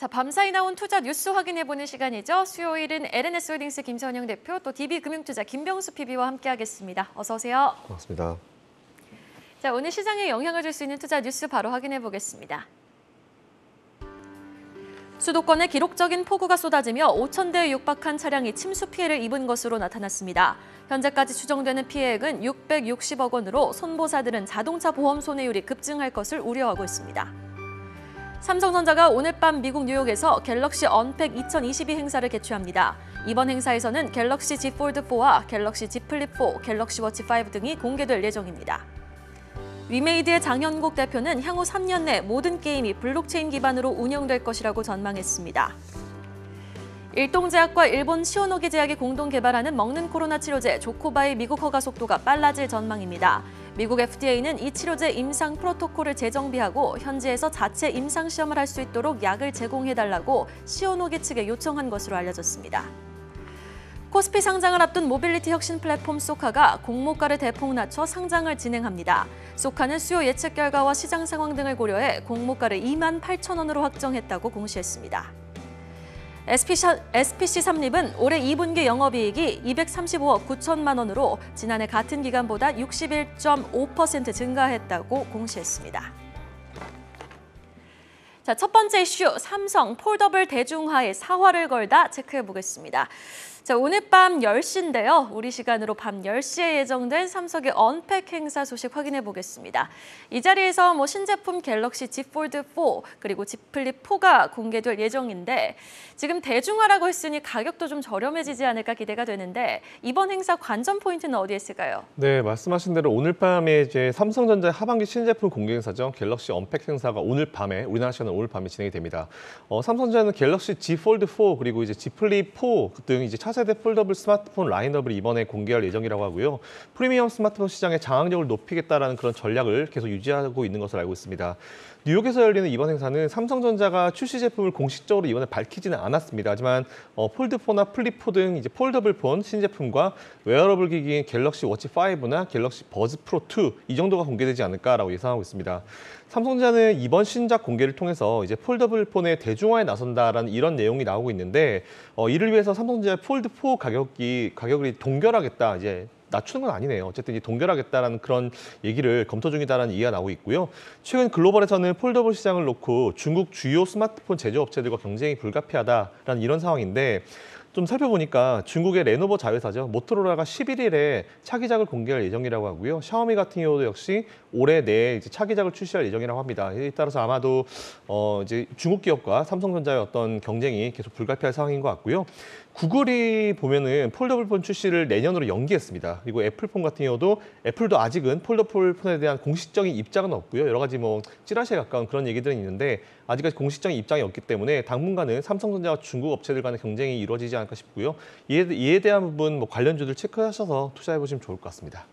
자, 밤사이 나온 투자 뉴스 확인해보는 시간이죠. 수요일은 LNS홀딩스 김선영 대표, 또 DB금융투자 김병수 PB와 함께하겠습니다. 어서 오세요. 고맙습니다. 자, 오늘 시장에 영향을 줄 수 있는 투자 뉴스 바로 확인해보겠습니다. 수도권에 기록적인 폭우가 쏟아지며 5,000대에 육박한 차량이 침수 피해를 입은 것으로 나타났습니다. 현재까지 추정되는 피해액은 660억 원으로 손보사들은 자동차 보험 손해율이 급증할 것을 우려하고 있습니다. 삼성전자가 오늘 밤 미국 뉴욕에서 갤럭시 언팩 2022 행사를 개최합니다. 이번 행사에서는 갤럭시 Z 폴드4와 갤럭시 Z 플립4, 갤럭시 워치 5 등이 공개될 예정입니다. 위메이드의 장현국 대표는 향후 3년 내 모든 게임이 블록체인 기반으로 운영될 것이라고 전망했습니다. 일동제약과 일본 시오노기 제약이 공동 개발하는 먹는 코로나 치료제 조코바의 미국 허가 속도가 빨라질 전망입니다. 미국 FDA는 이 치료제 임상 프로토콜을 재정비하고 현지에서 자체 임상 시험을 할 수 있도록 약을 제공해달라고 시오노기 측에 요청한 것으로 알려졌습니다. 코스피 상장을 앞둔 모빌리티 혁신 플랫폼 소카가 공모가를 대폭 낮춰 상장을 진행합니다. 소카는 수요 예측 결과와 시장 상황 등을 고려해 공모가를 28,000원으로 확정했다고 공시했습니다. SPC 삼립은 올해 2분기 영업이익이 235억 9천만 원으로 지난해 같은 기간보다 61.5% 증가했다고 공시했습니다. 자, 첫 번째 이슈, 삼성 폴더블 대중화에 사활을 걸다 체크해보겠습니다. 자, 오늘 밤 10시인데요. 우리 시간으로 밤 10시에 예정된 삼성의 언팩 행사 소식 확인해 보겠습니다. 이 자리에서 신제품 갤럭시 Z 폴드4 그리고 Z 플립4가 공개될 예정인데 지금 대중화라고 했으니 가격도 좀 저렴해지지 않을까 기대가 되는데 이번 행사 관전 포인트는 어디에 있을까요? 네, 말씀하신 대로 오늘 밤에 이제 삼성전자의 하반기 신제품 공개 행사죠. 갤럭시 언팩 행사가 오늘 밤에 우리나라 시간은 오늘 밤에 진행이 됩니다. 삼성전자는 갤럭시 Z 폴드4 그리고 이제 Z 플립4 등 이제 차세대 폴더블 스마트폰 라인업을 이번에 공개할 예정이라고 하고요. 프리미엄 스마트폰 시장의 장악력을 높이겠다라는 그런 전략을 계속 유지하고 있는 것으로 알고 있습니다. 뉴욕에서 열리는 이번 행사는 삼성전자가 출시 제품을 공식적으로 이번에 밝히지는 않았습니다. 하지만 폴드4나 플립4 등 이제 폴더블 폰 신제품과 웨어러블 기기인 갤럭시 워치 5나 갤럭시 버즈 프로 2 이 정도가 공개되지 않을까라고 예상하고 있습니다. 삼성전자는 이번 신작 공개를 통해서 이제 폴더블 폰의 대중화에 나선다라는 이런 내용이 나오고 있는데 이를 위해서 삼성전자의 폴드4 가격을 동결하겠다 이제 낮추는 건 아니네요. 어쨌든 동결하겠다라는 그런 얘기를 검토 중이다라는 이해가 나오고 있고요. 최근 글로벌에서는 폴더블 시장을 놓고 중국 주요 스마트폰 제조업체들과 경쟁이 불가피하다라는 이런 상황인데 좀 살펴보니까 중국의 레노버 자회사죠. 모토로라가 11일에 차기작을 공개할 예정이라고 하고요. 샤오미 같은 경우도 역시 올해 내에 이제 차기작을 출시할 예정이라고 합니다. 이에 따라서 아마도 이제 중국 기업과 삼성전자의 어떤 경쟁이 계속 불가피할 상황인 것 같고요. 구글이 보면은 폴더블 폰 출시를 내년으로 연기했습니다. 그리고 애플폰 같은 경우도 애플도 아직은 폴더블 폰에 대한 공식적인 입장은 없고요. 여러 가지 찌라시에 가까운 그런 얘기들은 있는데 아직까지 공식적인 입장이 없기 때문에 당분간은 삼성전자와 중국 업체들 간의 경쟁이 이루어지지 않을까 싶고요. 이에 대한 부분 관련주들 체크하셔서 투자해 보시면 좋을 것 같습니다.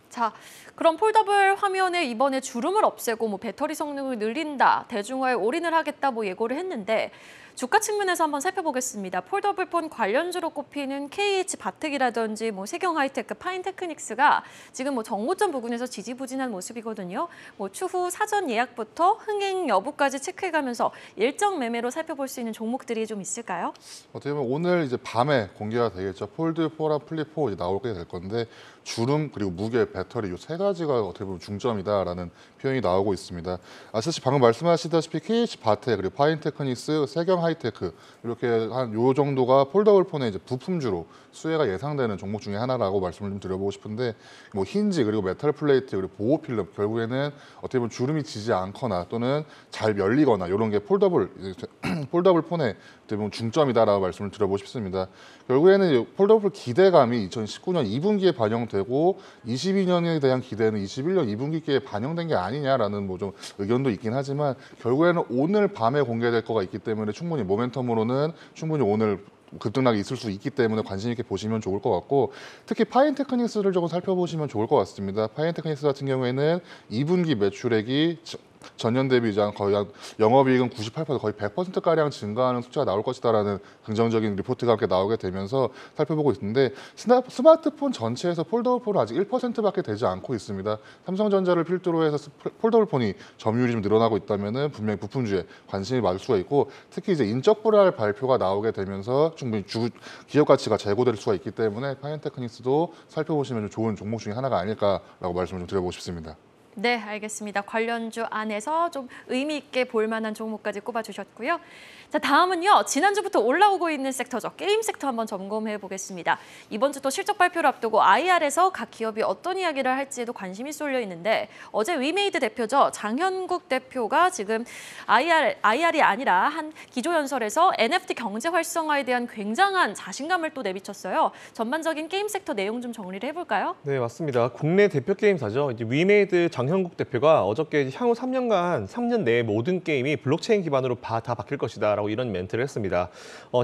자, 그럼 폴더블 화면에 이번에 주름을 없애고 배터리 성능을 늘린다, 대중화에 올인을 하겠다 예고를 했는데 주가 측면에서 한번 살펴보겠습니다. 폴더블 폰 관련주로 꼽히는 KH바텍이라든지 세경하이테크, 파인테크닉스가 지금 정고점 부근에서 지지부진한 모습이거든요. 추후 사전 예약부터 흥행 여부까지 체크해가면서 일정 매매로 살펴볼 수 있는 종목들이 좀 있을까요? 어떻게 보면 오늘 이제 밤에 공개가 되겠죠. 폴드4랑 플립4 이제 나오게 될 건데 주름 그리고 무게, 배터리 이 세 가지가 어떻게 보면 중점이다라는 표현이 나오고 있습니다. 사실 방금 말씀하시다시피 KH바텍 그리고 파인테크닉스, 세경하이테크 이렇게 한 요 정도가 폴더블 폰의 이제 부품주로 수혜가 예상되는 종목 중에 하나라고 말씀을 좀 드려보고 싶은데 힌지 그리고 메탈 플레이트 그리고 보호 필름 결국에는 어떻게 보면 주름이 지지 않거나 또는 잘 열리거나 이런 게 폴더블 폰의 어떻게 보면 중점이다라고 말씀을 드려보고 싶습니다. 결국에는 폴더블 기대감이 2019년 2분기에 반영되고 22년에 대한 기대는 21년 2분기에 반영된 게 아니냐라는 좀 의견도 있긴 하지만 결국에는 오늘 밤에 공개될 거가 있기 때문에 충분히 모멘텀으로는 충분히 오늘 급등락이 있을 수 있기 때문에 관심 있게 보시면 좋을 것 같고 특히 파인테크닉스를 조금 살펴보시면 좋을 것 같습니다. 파인테크닉스 같은 경우에는 2분기 매출액이 전년 대비 이제 거의 한 영업이익은 98% 거의 100%가량 증가하는 숫자가 나올 것이다라는 긍정적인 리포트가 함께 나오게 되면서 살펴보고 있는데 스마트폰 전체에서 폴더블4는 아직 1%밖에 되지 않고 있습니다. 삼성전자를 필두로 해서 폴더블4이 점유율이 좀 늘어나고 있다면은 분명히 부품주에 관심이 많을 수가 있고 특히 이제 인적 불알 발표가 나오게 되면서 충분히 기업 가치가 재고될 수가 있기 때문에 파이언테크닉스도 살펴보시면 좀 좋은 종목 중에 하나가 아닐까라고 말씀을 좀 드려보고 싶습니다. 네, 알겠습니다. 관련주 안에서 좀 의미 있게 볼 만한 종목까지 꼽아주셨고요. 자, 다음은요. 지난주부터 올라오고 있는 섹터죠. 게임 섹터 한번 점검해 보겠습니다. 이번 주 또 실적 발표를 앞두고 IR에서 각 기업이 어떤 이야기를 할지에도 관심이 쏠려 있는데 어제 위메이드 대표죠. 장현국 대표가 지금 IR이 아니라 한 기조연설에서 NFT 경제 활성화에 대한 굉장한 자신감을 또 내비쳤어요. 전반적인 게임 섹터 내용 좀 정리를 해볼까요? 네, 맞습니다. 국내 대표 게임사죠. 이제 위메이드 장현국 대표가 어저께 향후 3년 내에 모든 게임이 블록체인 기반으로 다 바뀔 것이다라고 이런 멘트를 했습니다.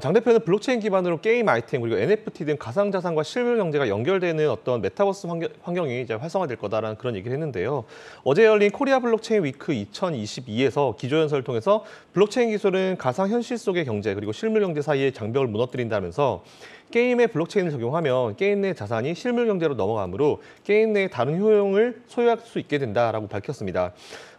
장 대표는 블록체인 기반으로 게임 아이템 그리고 NFT 등 가상자산과 실물 경제가 연결되는 어떤 메타버스 환경이 이제 활성화될 거다라는 그런 얘기를 했는데요. 어제 열린 코리아 블록체인 위크 2022에서 기조연설을 통해서 블록체인 기술은 가상현실 속의 경제 그리고 실물 경제 사이의 장벽을 무너뜨린다면서 게임에 블록체인을 적용하면 게임 내 자산이 실물 경제로 넘어가므로 게임 내의 다른 효용을 소유할 수 있게 된다라고 밝혔습니다.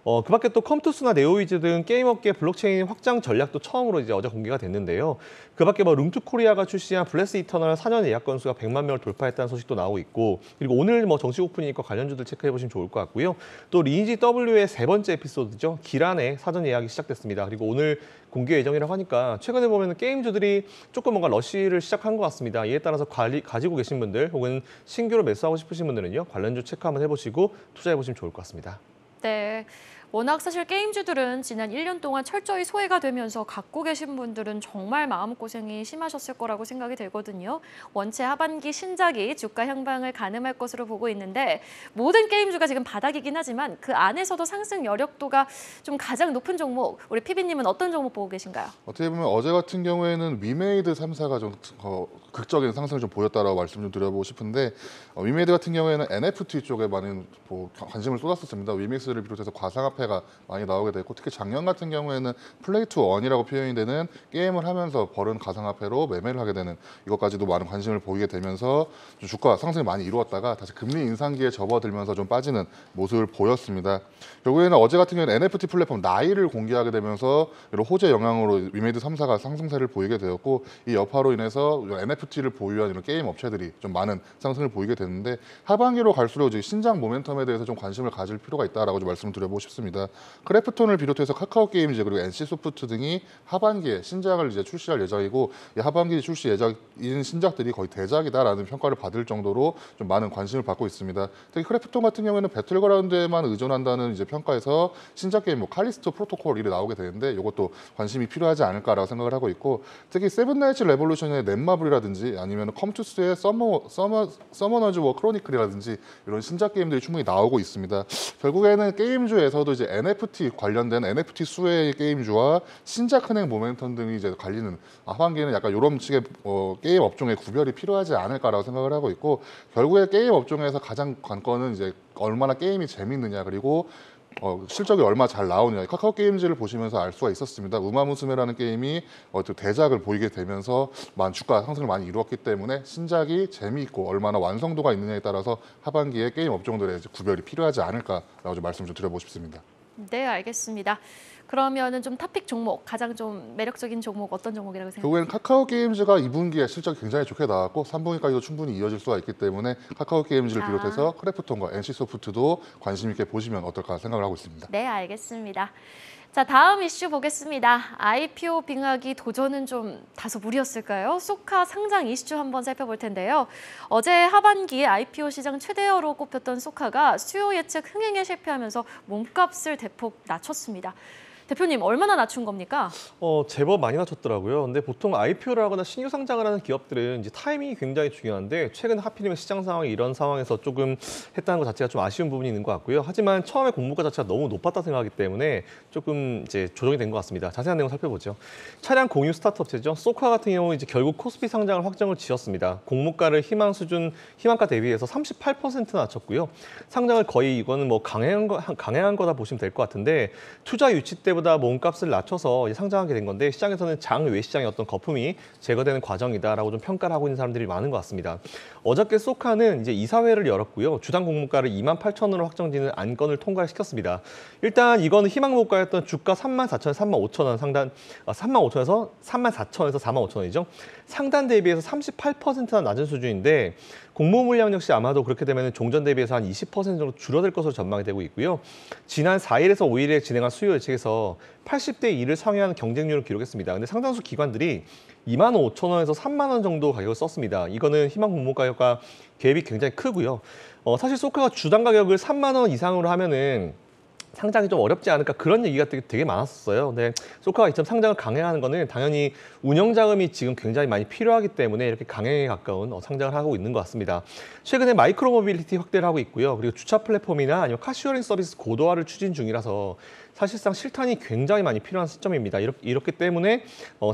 그 밖에 또 컴투스나 네오위즈 등 게임업계 블록체인 확장 전략도 처음으로 이제 어제 공개가 됐는데요. 그 밖에 룸투코리아가 출시한 블레스 이터널 4년 예약 건수가 100만 명을 돌파했다는 소식도 나오고 있고 그리고 오늘 정식 오프닝이니까 관련주들 체크해 보시면 좋을 것 같고요. 또 리니지 W의 세 번째 에피소드죠. 기란의 사전 예약이 시작됐습니다. 그리고 오늘 공개 예정이라고 하니까 최근에 보면 게임주들이 조금 뭔가 러쉬를 시작한 것 같습니다. 이에 따라서 가지고 계신 분들 혹은 신규로 매수하고 싶으신 분들은요. 관련주 체크 한번 해보시고 투자해 보시면 좋을 것 같습니다. 네. 워낙 사실 게임주들은 지난 1년 동안 철저히 소외가 되면서 갖고 계신 분들은 정말 마음고생이 심하셨을 거라고 생각이 들거든요. 원체 하반기 신작이 주가 향방을 가늠할 것으로 보고 있는데 모든 게임주가 지금 바닥이긴 하지만 그 안에서도 상승 여력도가 좀 가장 높은 종목, 우리 PB님은 어떤 종목 보고 계신가요? 어떻게 보면 어제 같은 경우에는 위메이드 3사가 좀 극적인 상승을 좀 보였다라고 말씀 좀 드려보고 싶은데 위메이드 같은 경우에는 NFT 쪽에 많은 관심을 쏟았었습니다. 위믹스를 비롯해서 가상화폐가 많이 나오게 됐고 특히 작년 같은 경우에는 플레이 투 원이라고 표현이 되는 게임을 하면서 벌은 가상화폐로 매매를 하게 되는 이것까지도 많은 관심을 보이게 되면서 주가 상승이 많이 이루었다가 다시 금리 인상기에 접어들면서 좀 빠지는 모습을 보였습니다. 결국에는 어제 같은 경우에는 NFT 플랫폼 나이를 공개하게 되면서 이런 호재 영향으로 위메이드 3사가 상승세를 보이게 되었고 이 여파로 인해서 NFT를 보유한 이런 게임 업체들이 좀 많은 상승을 보이게 됐는데 하반기로 갈수록 이제 신작 모멘텀에 대해서 좀 관심을 가질 필요가 있다라고 좀 말씀을 드려보고 싶습니다. 크래프톤을 비롯해서 카카오 게임즈 그리고 NC소프트 등이 하반기에 신작을 이제 출시할 예정이고 이 하반기 출시 예정인 신작들이 거의 대작이다라는 평가를 받을 정도로 좀 많은 관심을 받고 있습니다. 특히 크래프톤 같은 경우에는 배틀그라운드에만 의존한다는 이제 평가에서 신작 게임 카리스토 프로토콜 일이 나오게 되는데 이것도 관심이 필요하지 않을까라고 생각을 하고 있고 특히 세븐나이츠 레볼루션의 넷마블이라든지 아니면 컴투스의 서머너즈 워 크로니클이라든지 이런 신작 게임들이 충분히 나오고 있습니다. 결국에는 게임주에서도 이제 NFT 관련된 NFT 수혜의 게임주와 신작 흥행 모멘텀 등이 이제 갈리는 하반기에는 약간 이런 식의 게임 업종의 구별이 필요하지 않을까라고 생각을 하고 있고 결국에 게임 업종에서 가장 관건은 이제 얼마나 게임이 재밌느냐 그리고 실적이 얼마나 잘 나오느냐 카카오 게임즈를 보시면서 알 수가 있었습니다. 우마무스메라는 게임이 대작을 보이게 되면서 주가 상승을 많이 이루었기 때문에 신작이 재미있고 얼마나 완성도가 있느냐에 따라서 하반기에 게임 업종들의 구별이 필요하지 않을까라고 좀 말씀 좀 드려보고 싶습니다. 네, 알겠습니다. 그러면은 좀 탑픽 종목, 가장 좀 매력적인 종목 어떤 종목이라고 생각하세요? 결국에는 카카오 게임즈가 2분기에 실적이 굉장히 좋게 나왔고 3분기까지도 충분히 이어질 수가 있기 때문에 카카오 게임즈를 비롯해서 크래프톤과 NC소프트도 관심 있게 보시면 어떨까 생각을 하고 있습니다. 네, 알겠습니다. 자, 다음 이슈 보겠습니다. IPO 빙하기 도전은 좀 다소 무리였을까요? 소카 상장 이슈 한번 살펴볼 텐데요. 어제 하반기 IPO 시장 최대어로 꼽혔던 소카가 수요 예측 흥행에 실패하면서 몸값을 대폭 낮췄습니다. 대표님, 얼마나 낮춘 겁니까? 제법 많이 낮췄더라고요. 근데 보통 IPO를 하거나 신규 상장을 하는 기업들은 이제 타이밍이 굉장히 중요한데 최근 하필이면 시장 상황이 이런 상황에서 조금 했다는 것 자체가 좀 아쉬운 부분이 있는 것 같고요. 하지만 처음에 공모가 자체가 너무 높았다 생각하기 때문에 조금 이제 조정이 된 것 같습니다. 자세한 내용 살펴보죠. 차량 공유 스타트업체죠. 소카 같은 경우 이제 결국 코스피 상장을 확정을 지었습니다. 공모가를 희망가 대비해서 38% 낮췄고요. 상장을 거의 이거는 뭐 강행한 거다 보시면 될 것 같은데 투자 유치 때보다 몸값을 낮춰서 상장하게 된 건데 시장에서는 장외 시장의 어떤 거품이 제거되는 과정이다라고 좀 평가를 하고 있는 사람들이 많은 것 같습니다. 어저께 소카는 이제 이사회를 열었고요. 주당 공모가를 28,000원으로 확정되는 안건을 통과시켰습니다. 일단 이거는 희망 목가였던 주가 34,000원, 35,000원 상단 35,000원에서 34,000원에서 45,000원이죠. 상단 대비해서 38%나 낮은 수준인데 공모 물량 역시 아마도 그렇게 되면 종전 대비해서 한 20% 정도 줄어들 것으로 전망이 되고 있고요. 지난 4일에서 5일에 진행한 수요 예측에서 80대 1을 상회하는 경쟁률을 기록했습니다. 근데 상당수 기관들이 25,000원에서 3만 원 정도 가격을 썼습니다. 이거는 희망 공모 가격과 갭이 굉장히 크고요. 사실 소카가 주당 가격을 3만 원 이상으로 하면은 상장이 좀 어렵지 않을까 그런 얘기가 되게 많았었어요. 근데 소카가 이처럼 상장을 강행하는 거는 당연히 운영 자금이 지금 굉장히 많이 필요하기 때문에 이렇게 강행에 가까운 상장을 하고 있는 것 같습니다. 최근에 마이크로 모빌리티 확대를 하고 있고요. 그리고 주차 플랫폼이나 아니면 카시어링 서비스 고도화를 추진 중이라서 사실상 실탄이 굉장히 많이 필요한 시점입니다. 이렇기 때문에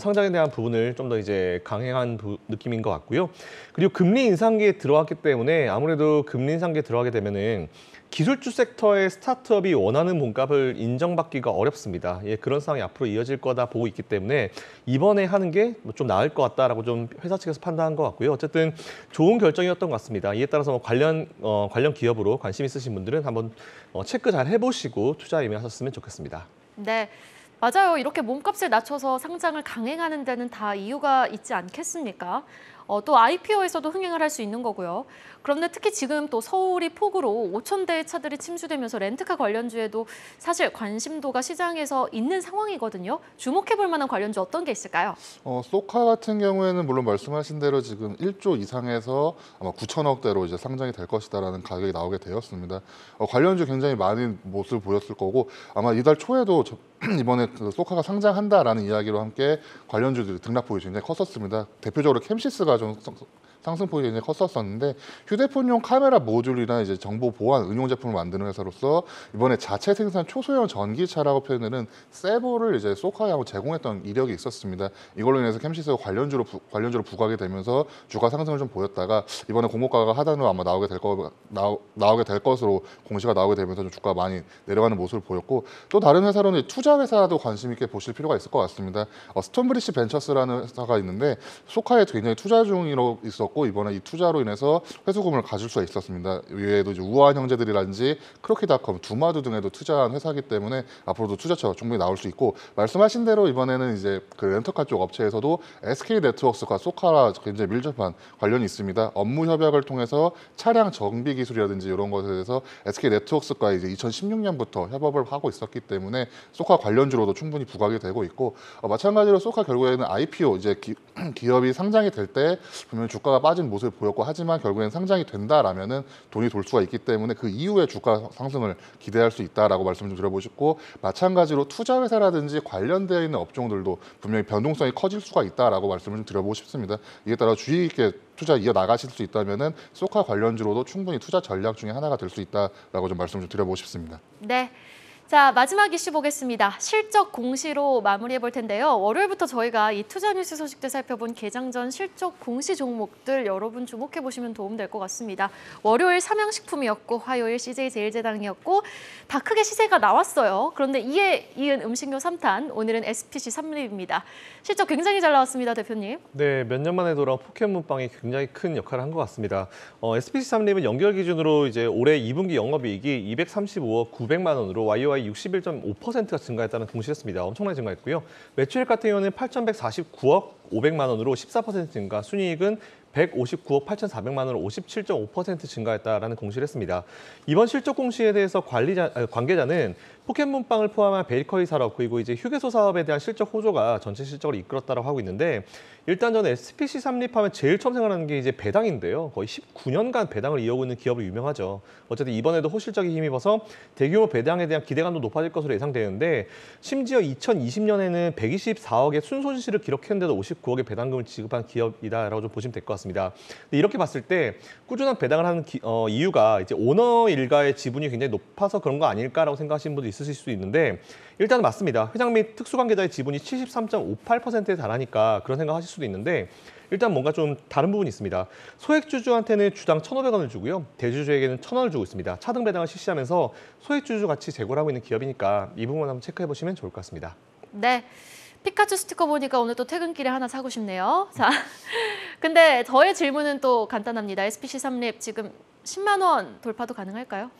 상장에 대한 부분을 좀 더 이제 강행한 느낌인 것 같고요. 그리고 금리 인상기에 들어왔기 때문에 아무래도 금리 인상기에 들어가게 되면은 기술주 섹터의 스타트업이 원하는 몸값을 인정받기가 어렵습니다. 예, 그런 상황이 앞으로 이어질 거다 보고 있기 때문에 이번에 하는 게 좀 나을 것 같다라고 좀 회사 측에서 판단한 것 같고요. 어쨌든 좋은 결정이었던 것 같습니다. 이에 따라서 관련 기업으로 관심 있으신 분들은 한번 체크 잘 해보시고 투자 임하셨으면 좋겠습니다. 네, 맞아요. 이렇게 몸값을 낮춰서 상장을 강행하는 데는 다 이유가 있지 않겠습니까? 또 IPO에서도 흥행을 할 수 있는 거고요. 그런데 특히 지금 또 서울이 폭우로 5,000대의 차들이 침수되면서 렌트카 관련주에도 사실 관심도가 시장에서 있는 상황이거든요. 주목해볼 만한 관련주 어떤 게 있을까요? 소카 같은 경우에는 물론 말씀하신 대로 지금 1조 이상에서 아마 9천억대로 이제 상장이 될 것이다라는 가격이 나오게 되었습니다. 관련주 굉장히 많은 모습을 보였을 거고 아마 이달 초에도 이번에 그 소카가 상장한다라는 이야기로 함께 관련주들이 등락폭이 굉장히 컸었습니다. 대표적으로 캠시스가 좀 상승폭이 굉장히 컸었었는데 휴대폰용 카메라 모듈이나 이제 정보 보안 응용 제품을 만드는 회사로서 이번에 자체 생산 초소형 전기차라고 표현되는 세보를 이제 소카에 한번 제공했던 이력이 있었습니다. 이걸로 인해서 캠시스가 관련주로 부각이 되면서 주가 상승을 좀 보였다가 이번에 공모가가 하단으로 아마 나오게 될 것으로 공시가 나오게 되면서 좀 주가가 많이 내려가는 모습을 보였고 또 다른 회사로는 투자 회사도 관심 있게 보실 필요가 있을 것 같습니다. 스톤브리시 벤처스라는 회사가 있는데 소카에 굉장히 투자 중으로 있었고 이번에 이 투자로 인해서 회수금을 가질 수가 있었습니다. 이외에도 이제 우아한 형제들이라든지 크로키닷컴, 두마두 등에도 투자한 회사이기 때문에 앞으로도 투자처가 충분히 나올 수 있고 말씀하신 대로 이번에는 이제 그 렌터카 쪽 업체에서도 SK네트워크스와 소카와 굉장히 밀접한 관련이 있습니다. 업무 협약을 통해서 차량 정비 기술이라든지 이런 것에 대해서 SK네트워크스과 이제 2016년부터 협업을 하고 있었기 때문에 소카 관련주로도 충분히 부각이 되고 있고 마찬가지로 소카 결국에는 IPO 이제 기업이 상장이 될 때 분명히 주가가 빠진 모습을 보였고 하지만 결국엔 상장이 된다라면은 돈이 돌 수가 있기 때문에 그 이후에 주가 상승을 기대할 수 있다라고 말씀 좀 드려보고 싶고 마찬가지로 투자 회사라든지 관련되어 있는 업종들도 분명히 변동성이 커질 수가 있다라고 말씀을 좀 드려보고 싶습니다. 이에 따라 주의 깊게 투자 이어 나가실 수 있다면은 소카 관련주로도 충분히 투자 전략 중에 하나가 될 수 있다라고 좀 말씀 좀 드려보고 싶습니다. 네. 자, 마지막 이슈 보겠습니다. 실적 공시로 마무리해 볼 텐데요. 월요일부터 저희가 이 투자 뉴스 소식들 살펴본 개장 전 실적 공시 종목들 여러분 주목해 보시면 도움 될 것 같습니다. 월요일 삼양식품이었고 화요일 CJ제일제당이었고 다 크게 시세가 나왔어요. 그런데 이에 이은 음식료 3탄, 오늘은 SPC 삼립입니다. 실적 굉장히 잘 나왔습니다, 대표님. 네, 몇 년 만에 돌아온 포켓몬빵이 굉장히 큰 역할을 한 것 같습니다. SPC 삼립은 연결 기준으로 이제 올해 2분기 영업이익이 235억 900만 원으로 YOY 61.5%가 증가했다는 공시했습니다. 엄청나게 증가했고요. 매출액 같은 경우는 8,149억 500만 원으로 14% 증가, 순이익은 159억 8,400만 원으로 57.5% 증가했다라는 공시를 했습니다. 이번 실적 공시에 대해서 관계자는 포켓몬빵을 포함한 베이커리 산업 그리고 이제 휴게소 사업에 대한 실적 호조가 전체 실적을 이끌었다고 하고 있는데 일단 저는 SPC 삼립하면 제일 처음 생각나는 게 이제 배당인데요. 거의 19년간 배당을 이어오고 있는 기업으로 유명하죠. 어쨌든 이번에도 호실적에 힘입어서 대규모 배당에 대한 기대감도 높아질 것으로 예상되는데 심지어 2020년에는 124억의 순손실을 기록했는데도 59억의 배당금을 지급한 기업이다라고 좀 보시면 될 것 같습니다. 근데 이렇게 봤을 때 꾸준한 배당을 하는 이유가 이제 오너 일가의 지분이 굉장히 높아서 그런 거 아닐까라고 생각하시는 분도 있으실 수 있는데 일단은 맞습니다. 회장 및 특수관계자의 지분이 73.58%에 달하니까 그런 생각하실 수도 있는데 일단 뭔가 좀 다른 부분이 있습니다. 소액주주한테는 주당 1,500원을 주고요. 대주주에게는 1,000원을 주고 있습니다. 차등 배당을 실시하면서 소액주주 같이 제고를 하고 있는 기업이니까 이 부분 한번 체크해 보시면 좋을 것 같습니다. 네. 피카츄 스티커 보니까 오늘 또 퇴근길에 하나 사고 싶네요. 자, 근데 저의 질문은 또 간단합니다. SPC 삼립 지금 10만 원 돌파도 가능할까요?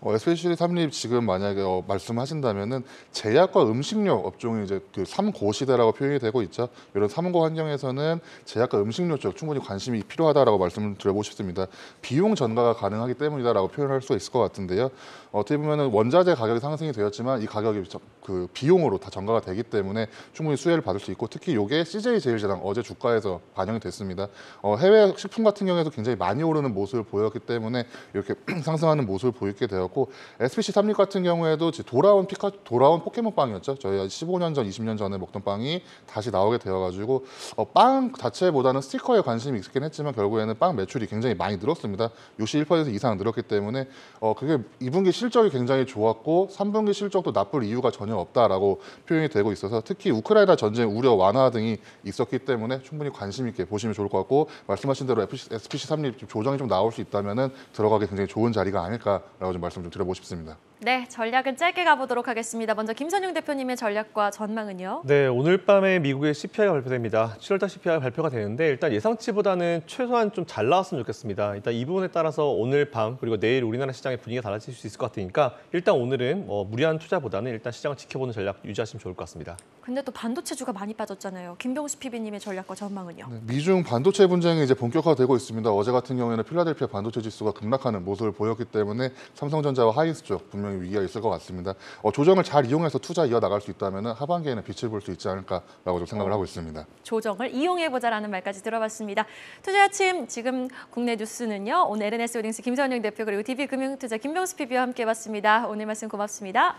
SPC 삼립 지금 만약에 말씀하신다면은 제약과 음식료 업종이 이제 그 3고 시대라고 표현이 되고 있죠. 이런 3고 환경에서는 제약과 음식료 쪽 충분히 관심이 필요하다라고 말씀을 드려보고 싶습니다. 비용 전가가 가능하기 때문이다라고 표현할 수 있을 것 같은데요. 어떻게 보면은 원자재 가격이 상승이 되었지만 이 가격이 그 비용으로 다 전가가 되기 때문에 충분히 수혜를 받을 수 있고 특히 이게 CJ 제일제당 어제 주가에서 반영이 됐습니다. 해외 식품 같은 경우에도 굉장히 많이 오르는 모습을 보였기 때문에 이렇게 상승하는 모습을 보이게 되었고 SPC 삼립 같은 경우에도 돌아온 포켓몬 빵이었죠. 저희가 15년 전, 20년 전에 먹던 빵이 다시 나오게 되어가지고 빵 자체보다는 스티커에 관심이 있긴 했지만 결국에는 빵 매출이 굉장히 많이 늘었습니다. 61% 이상 늘었기 때문에 그게 2분기 실적이 굉장히 좋았고 3분기 실적도 나쁠 이유가 전혀 없다라고 표현이 되고 있어서 특히 우크라이나 전쟁 우려 완화 등이 있었기 때문에 충분히 관심 있게 보시면 좋을 것 같고 말씀하신 대로 SPC 삼립 조정이 좀 나올 수 있다면은 들어가기 굉장히 좋은 자리가 아닐까라고 좀 말씀 좀 드려보고 싶습니다. 네, 전략은 짧게 가보도록 하겠습니다. 먼저 김선용 대표님의 전략과 전망은요? 네, 오늘 밤에 미국의 CPI가 발표됩니다. 7월달 CPI가 발표가 되는데 일단 예상치보다는 최소한 좀 잘 나왔으면 좋겠습니다. 일단 이 부분에 따라서 오늘 밤 그리고 내일 우리나라 시장의 분위기가 달라질 수 있을 것 같으니까 일단 오늘은 무리한 투자보다는 일단 시장을 지켜보는 전략 유지하시면 좋을 것 같습니다. 근데 또 반도체주가 많이 빠졌잖아요. 김병수 PB님의 전략과 전망은요? 네, 미중 반도체 분쟁이 이제 본격화되고 있습니다. 어제 같은 경우에는 필라델피아 반도체 지수가 급락하는 모습을 보였기 때문에 삼성전자와 하이닉스 쪽 분명히 위기가 있을 것 같습니다. 조정을 잘 이용해서 투자 이어나갈 수 있다면 하반기에는 빛을 볼 수 있지 않을까라고 좀 생각을 하고 있습니다. 조정을 이용해보자라는 말까지 들어봤습니다. 투자 아침 지금 국내 뉴스는요. 오늘 LNS홀딩스 김선영 대표 그리고 DB금융투자 김병수 PB와 함께 봤습니다. 오늘 말씀 고맙습니다.